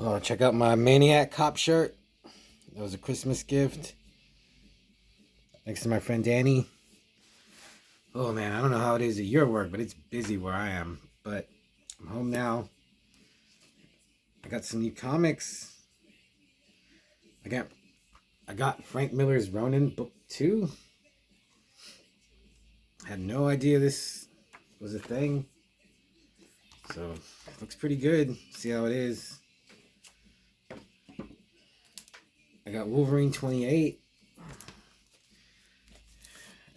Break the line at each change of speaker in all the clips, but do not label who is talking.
Oh, check out my Maniac Cop shirt. That was a Christmas gift. Thanks to my friend Danny. Oh man, I don't know how it is at your work, but it's busy where I am. But I'm home now. I got some new comics. I got I got Frank Miller's Ronin book 2. Had no idea this was a thing. So it looks pretty good. See how it is. I got Wolverine 28.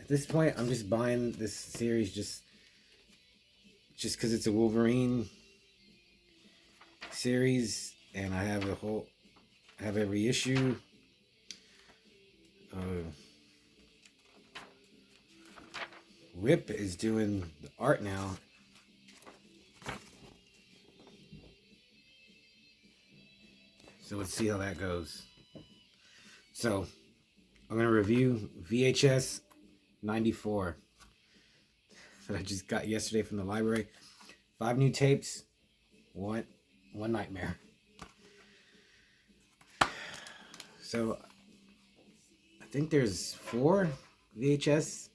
At this point, I'm just buying this series just because it's a Wolverine series, and I have every issue. Uh, Rip is doing the art now. So let's see how that goes. So I'm going to review VHS 94 that I just got yesterday from the library. 5 new tapes, one nightmare. So I think there's 4 VHS.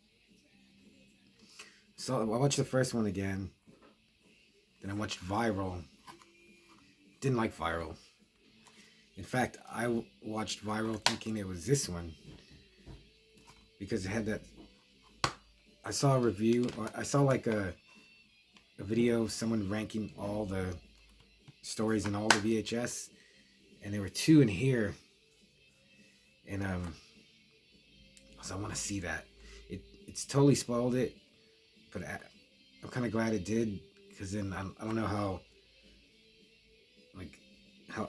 So I watched the first one again. Then I watched Viral. Didn't like Viral. In fact, I watched Viral thinking it was this one because it had that. I saw a review. I saw like a video of someone ranking all the stories in all the VHS, and there were 2 in here, and so I want to see that. It's totally spoiled it, but I'm kind of glad it did, because then I don't know how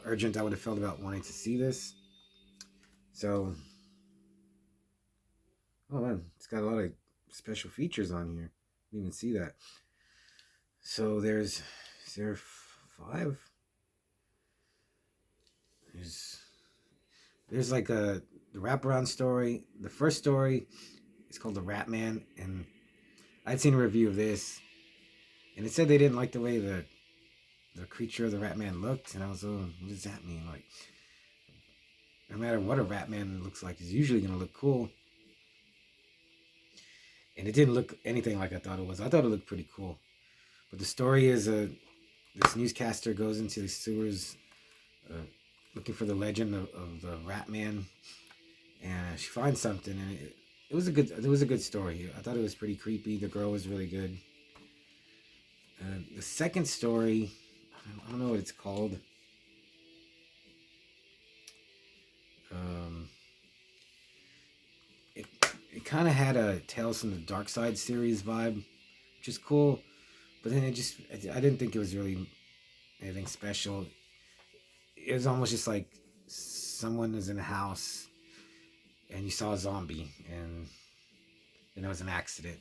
urgent I would have felt about wanting to see this. So, oh man, it's got a lot of special features on here. Didn't even see that. So is there 5? There's like the wraparound story. The first story is called The Rat Man, and I'd seen a review of this, and it said they didn't like the way the creature of the Rat Man looked, and I was, oh, what does that mean? Like, no matter what a Rat Man looks like, it's usually gonna look cool. And it didn't look anything like I thought it was. I thought it looked pretty cool. But the story is this newscaster goes into the sewers looking for the legend of the Rat Man, and she finds something, and it was a good story. I thought it was pretty creepy. The girl was really good. The second story, I don't know what it's called. It kind of had a Tales from the Dark Side series vibe, which is cool. But then I didn't think it was really anything special. It was almost just like someone was in a house and you saw a zombie, and it was an accident.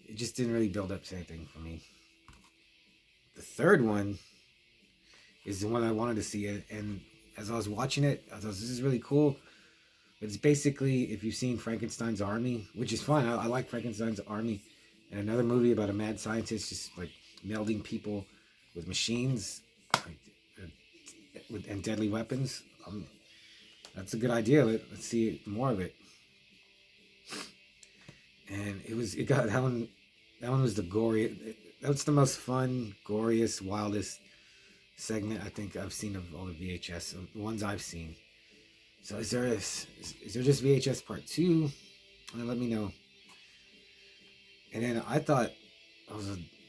It just didn't really build up to anything for me. The third one is the one I wanted to see, and as I was watching it, I thought, this is really cool. But it's basically, if you've seen Frankenstein's Army, which is fun. I like Frankenstein's Army. And another movie about a mad scientist just like melding people with machines, and deadly weapons. That's a good idea. Let's see more of it. And it got that one. That one was the gory. That's the most fun, goriest, wildest segment I think I've seen of all the VHS, the ones I've seen. So is there just VHS part 2? Let me know. And then I thought,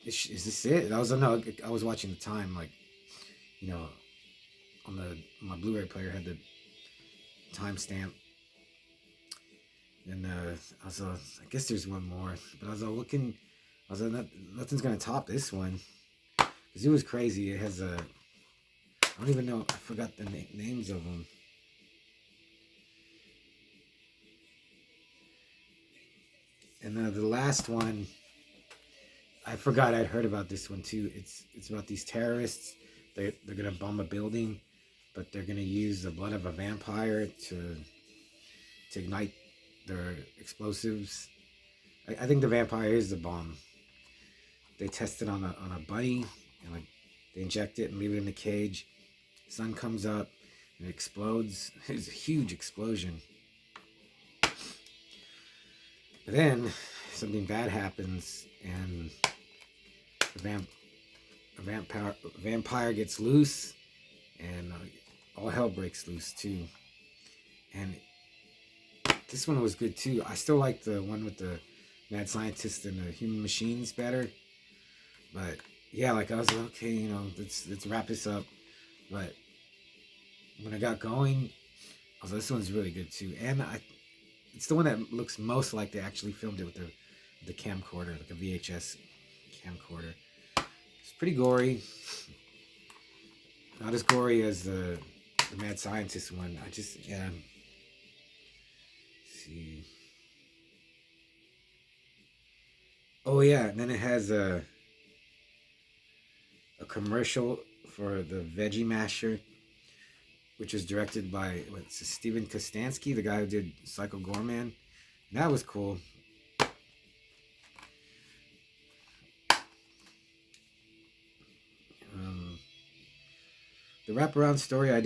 is this it? I was watching the time, like, on my Blu-ray player had the timestamp. And I guess there's one more, but I was looking. I was like, nothing's gonna top this one, because it was crazy. It has I don't even know. I forgot the names of them. And the last one, I forgot I'd heard about this one too. It's about these terrorists. They're gonna bomb a building, but they're gonna use the blood of a vampire to ignite their explosives. I think the vampire is the bomb. They test it on a bunny, and like they inject it and leave it in the cage, sun comes up and it explodes. It's a huge explosion. But then something bad happens, and a vampire gets loose, and all hell breaks loose too. And this one was good too. I still like the one with the mad scientist and the human machines better. But yeah, like I was like, okay, you know, let's wrap this up. But when I got going, I was like, this one's really good too. And it's the one that looks most like they actually filmed it with the camcorder, like a VHS camcorder. It's pretty gory. Not as gory as the mad scientist one. Yeah. Let's see. Oh yeah, and then it has a commercial for the Veggie Masher, which was directed by Steven Kostanski, the guy who did Psycho Goreman. And that was cool. The wraparound story, I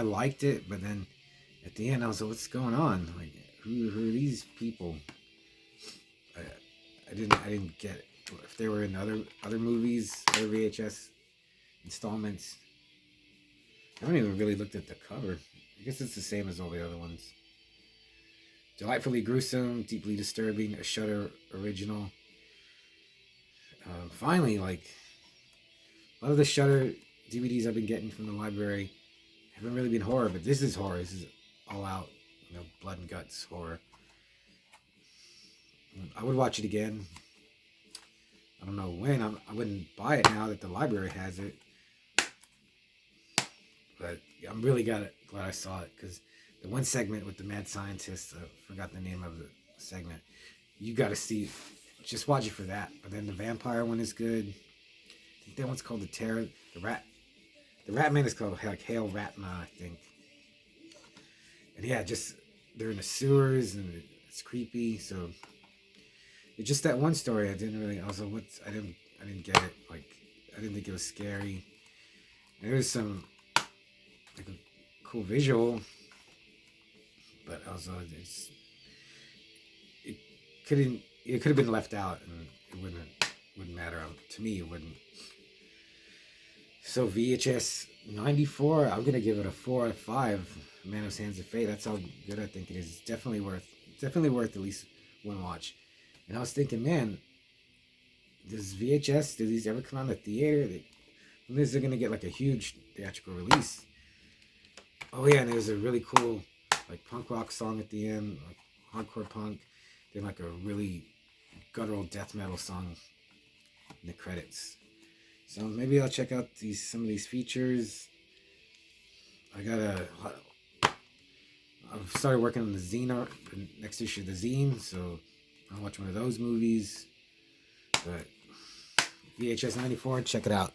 liked it, but then at the end I was like, what's going on? Like, who are these people? I didn't get it. If they were in other movies, other VHS installments. I haven't even really looked at the cover. I guess it's the same as all the other ones. Delightfully gruesome, deeply disturbing, a Shudder original. Finally, like, a lot of the Shudder DVDs I've been getting from the library haven't really been horror, but this is horror. This is all out, you know, blood and guts horror. I would watch it again. I don't know when. I wouldn't buy it now that the library has it. But I'm really glad I saw it, because the one segment with the mad scientist, I forgot the name of the segment. You got to see, just watch it for that. But then the vampire one is good. I think that one's called the Rat Man is called like Hail Ratma, I think. And yeah, just they're in the sewers and it's creepy. So it's just that one story I didn't really. Also, I didn't get it. Like, I didn't think it was scary. And there was some like a cool visual, but also it could have been left out, and it wouldn't matter. To me, it wouldn't. So VHS 94, I'm gonna give it a 4 out of 5. Man of Hands of Fate. That's how good I think it is. It's definitely worth at least one watch. And I was thinking, man, does VHS, do these ever come out in the theater? When is they gonna get like a huge theatrical release? Oh yeah, and there's a really cool like punk rock song at the end, like hardcore punk. Then like a really guttural death metal song in the credits. So maybe I'll check out some of these features. I've started working on the zine art, the next issue of the zine, so I'll watch one of those movies. But VHS 94, check it out.